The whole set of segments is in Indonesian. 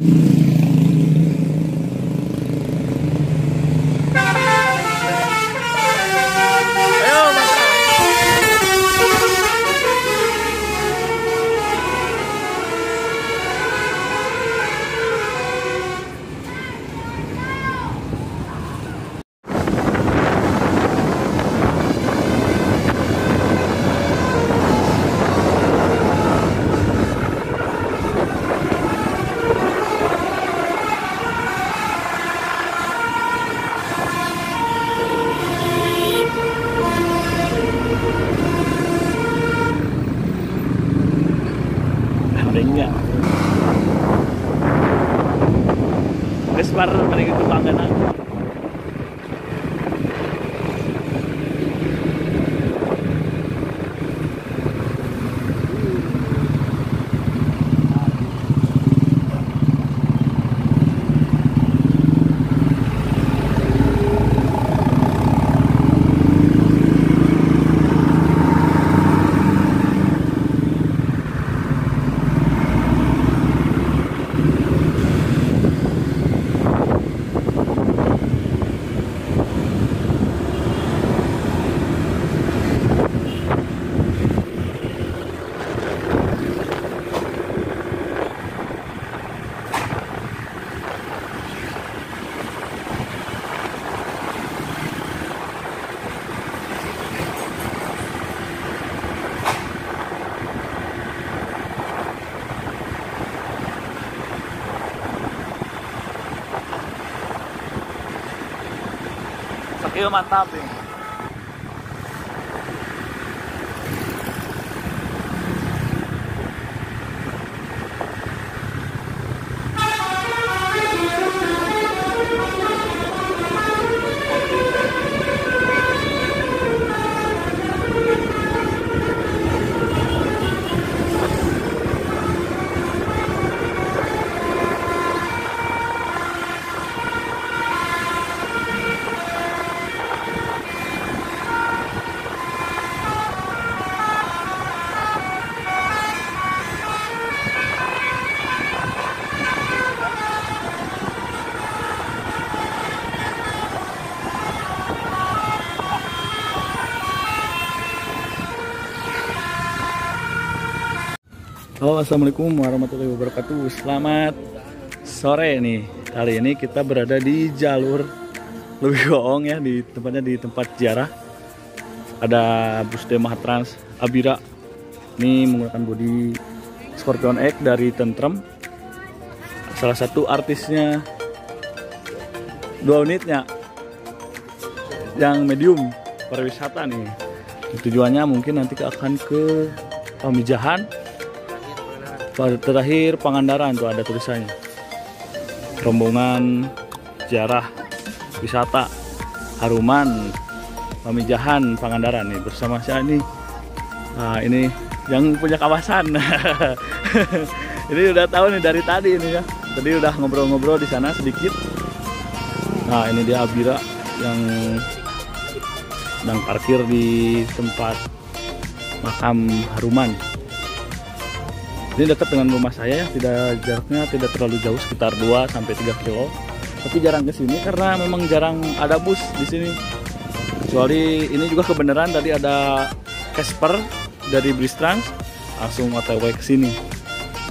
Enggak. Gespar mending itu panggana. Sakit mantap nih. Halo, assalamualaikum warahmatullahi wabarakatuh. Selamat sore nih. Kali ini kita berada di jalur Leuwi Goong ya, di tempatnya di tempat ziarah. Ada bus Mahatrans Abira. Ini menggunakan bodi Scorpion X dari Tentrem. Salah satu artisnya 2 unitnya yang medium pariwisata nih. Tujuannya mungkin nanti akan ke Pamijahan. Terakhir Pangandaran tuh ada tulisannya. Rombongan ziarah wisata Haruman Pamijahan Pangandaran nih bersama saya nih. Nah, ini yang punya kawasan. Ini udah tahu nih dari tadi ini ya. Tadi udah ngobrol-ngobrol di sana sedikit. Nah, ini dia Abira yang sedang parkir di tempat makam Haruman. Ini dekat dengan rumah saya ya, jaraknya tidak terlalu jauh, sekitar 2-3 kilo. Tapi jarang ke sini karena memang jarang ada bus di sini. Kecuali ini juga kebenaran tadi ada Casper dari Bristrans langsung OTW ke sini.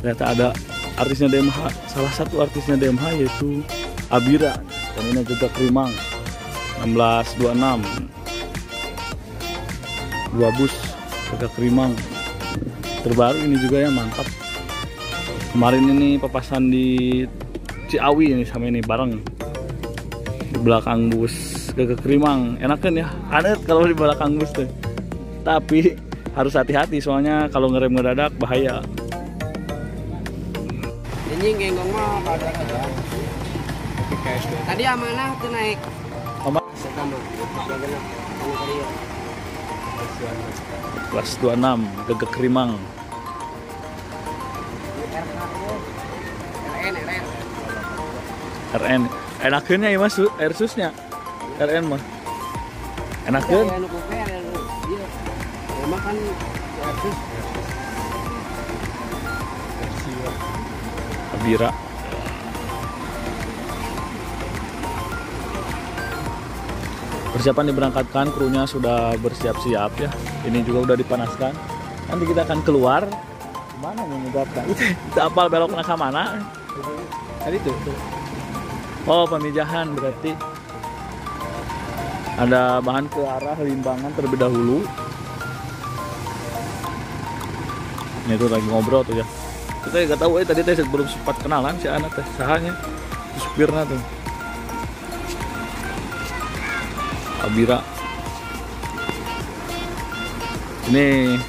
Ternyata ada artisnya DMH, salah satu artisnya DMH yaitu Abira. Dan ini juga Krimang 1626. 2 bus juga Krimang. Terbaru ini juga ya, mantap. Kemarin ini papasan di Ciawi ini sama ini bareng di belakang bus ke Krimang. Enakan ya, aneh kalau di belakang bus tuh. Tapi harus hati-hati soalnya kalau ngerem ngedadak bahaya. Ini genggong mah pada aja. Tadi amanah tuh naik. Sama. Kelas 26 ke Krimang. RN. Enakeun ya Mas Airsusnya. RN mah. Enakeun. Memang kan Airsus. Abira. persiapan diberangkatkan, krunya sudah bersiap-siap ya. Ini juga udah dipanaskan. Nanti kita akan keluar. Mana menegakkan? Kita apal beloknya ke mana? Tadi tuh. Oh, pemijahan berarti. Ada bahan ke arah Limbangan terlebih dahulu. Ini tuh lagi ngobrol tuh ya. Kita nggak tahu tadi teh belum sempat kenalan si anak teh sahanya supirnya tuh. Abira. Ini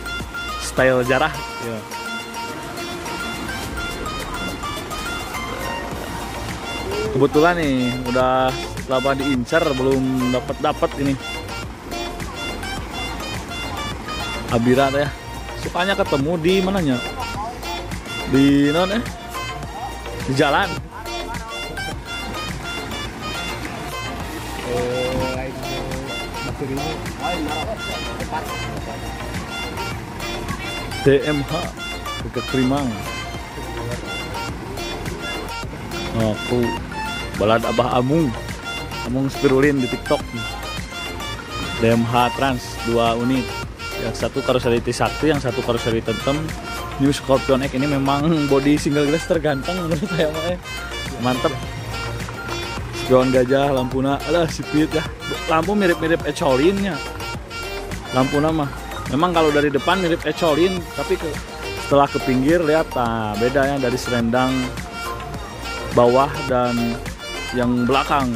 style jarah ya. Kebetulan nih udah lama diincar belum dapat ini. Abira teh sukanya ketemu di mananya? Di di jalan. DMH ke Krimang. Aku balad Abah Amung spirulin di TikTok. DMH Trans 2 unit. Yang satu karoseri T1, yang satu karoseri Tentem. New Scorpion X ini memang body single glass terganteng menurut saya mah. Mantep. Spion gajah, lampuna, alah sipit ya. Lampu mirip-mirip Ecolin-nya. Lampu nama. Memang kalau dari depan mirip Ecolin, tapi setelah ke pinggir lihat, nah beda ya dari serendang bawah dan yang belakang.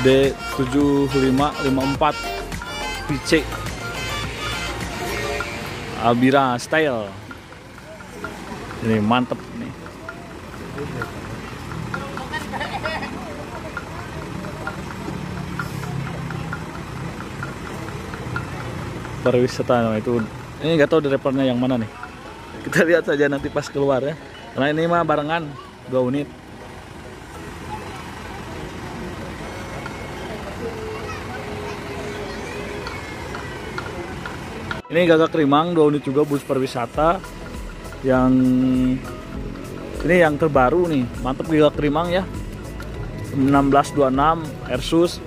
D7554 PC Abira style. Ini mantep nih. Pariwisata itu. Ini nggak tahu drivernya yang mana nih. Kita lihat saja nanti pas keluar ya. Karena ini mah barengan 2 unit. Ini Gagak Krimang 2 unit juga bus pariwisata yang ini yang terbaru nih. Mantep Gagak Krimang ya. 1626 Airsus.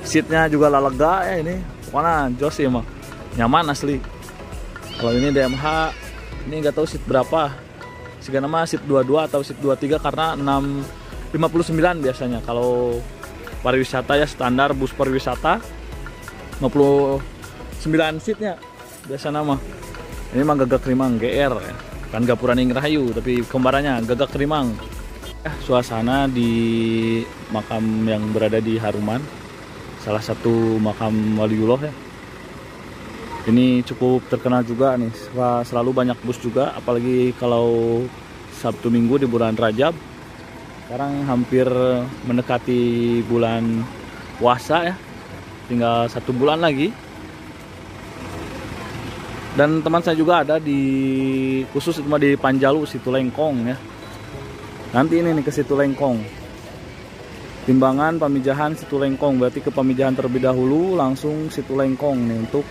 Seatnya juga lega ya ini. Mana jos ya mah. Nyaman asli. Kalau ini DMH ini nggak tahu seat berapa. Sehingga nama seat 22 atau seat 23 karena 659 biasanya. Kalau pariwisata ya standar bus pariwisata 59 seatnya biasa nama. Ini mah Gagak Krimang GR ya. Kan Gapura Ningrahayu tapi kembarannya Gagak Krimang. Suasana di makam yang berada di Haruman, salah satu makam Waliullah ya. Ini cukup terkenal juga nih. Selalu banyak bus juga, apalagi kalau Sabtu Minggu di bulan Rajab. Sekarang hampir mendekati bulan puasa ya. Tinggal 1 bulan lagi. Dan teman saya juga ada di khusus cuma di Panjalu Situ Lengkong ya. Nanti ini nih ke Situ Lengkong. Timbangan Pamijahan Situ Lengkong, berarti ke Pamijahan terlebih dahulu langsung Situ Lengkong nih untuk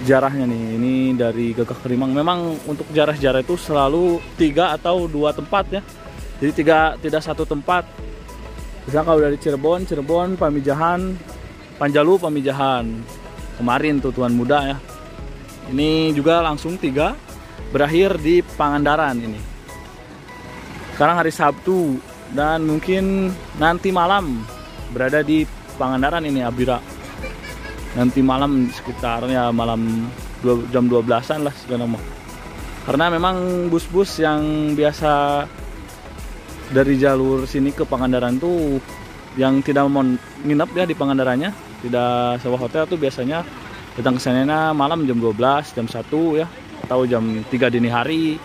jarahnya nih. Ini dari Gagak Krimang. Memang untuk jarah-jarah itu selalu 3 atau 2 tempat ya. Jadi tidak satu tempat. Misalnya kalau dari Cirebon, Pamijahan, Panjalu, Pamijahan. Kemarin tuh Tuan Muda ya. Ini juga langsung 3 berakhir di Pangandaran ini. Sekarang hari Sabtu dan mungkin nanti malam berada di Pangandaran ini Abira. Nanti malam sekitarnya malam jam 12-an lah segala macam. Karena memang bus-bus yang biasa dari jalur sini ke Pangandaran tuh yang tidak mau nginep ya di Pangandarannya, tidak sewa hotel tuh biasanya datang ke sana malam jam 12, jam 1 ya, atau jam 3 dini hari.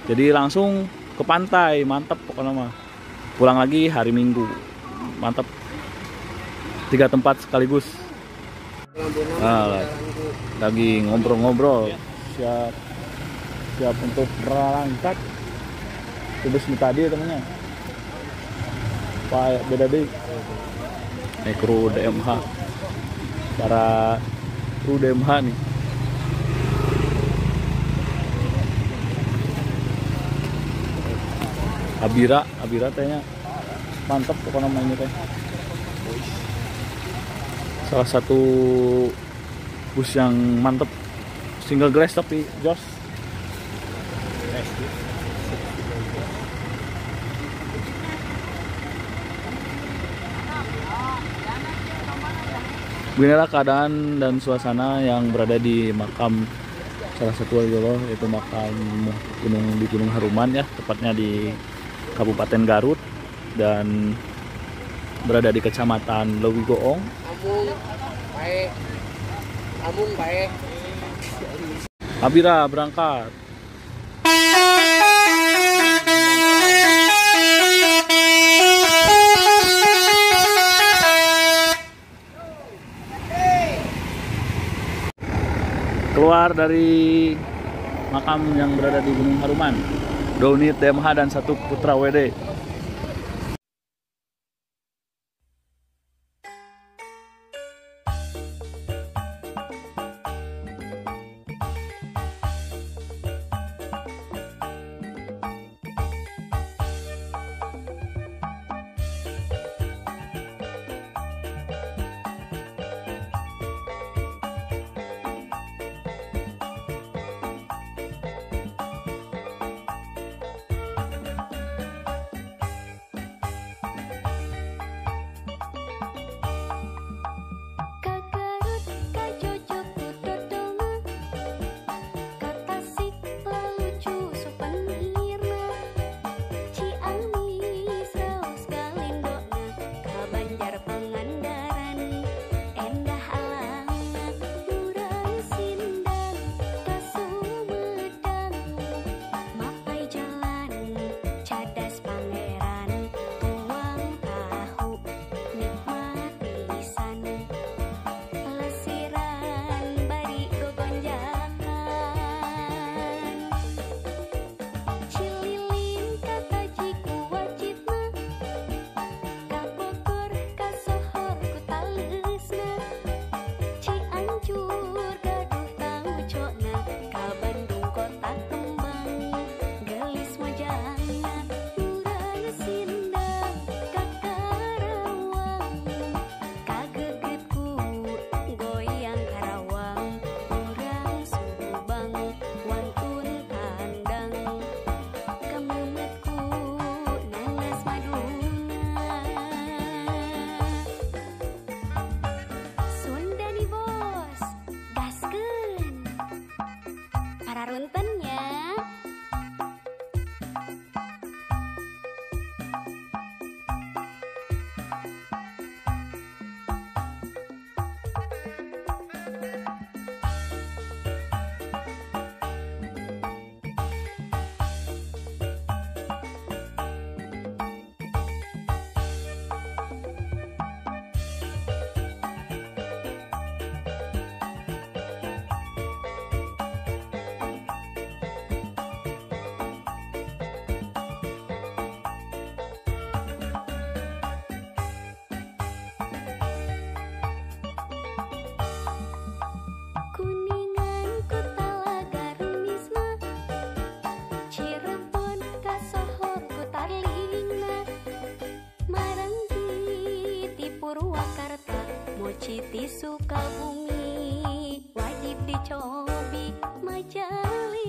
Jadi langsung ke pantai, mantap pokoknya mah. Pulang lagi hari Minggu. Mantap. 3 tempat sekaligus. Nah, lagi ngobrol-ngobrol. Siap untuk berangkat. Bus tadi temennya. Pak beda deh. Ini kru DMH. Para kru DMH nih. Abira tehnya mantap pokoknya mainnya teh. Salah satu bus yang mantep, single glass tapi jos. Beginilah keadaan dan suasana yang berada di makam salah satu wali Allah, yaitu makam di Gunung Haruman ya, tepatnya di Kabupaten Garut dan berada di Kecamatan Lewigoong. Amung baik. Abira berangkat. Keluar dari makam yang berada di Gunung Haruman, 2 unit DMH dan 1 Putra WD. Sukabumi wajib dicobi Majalengka.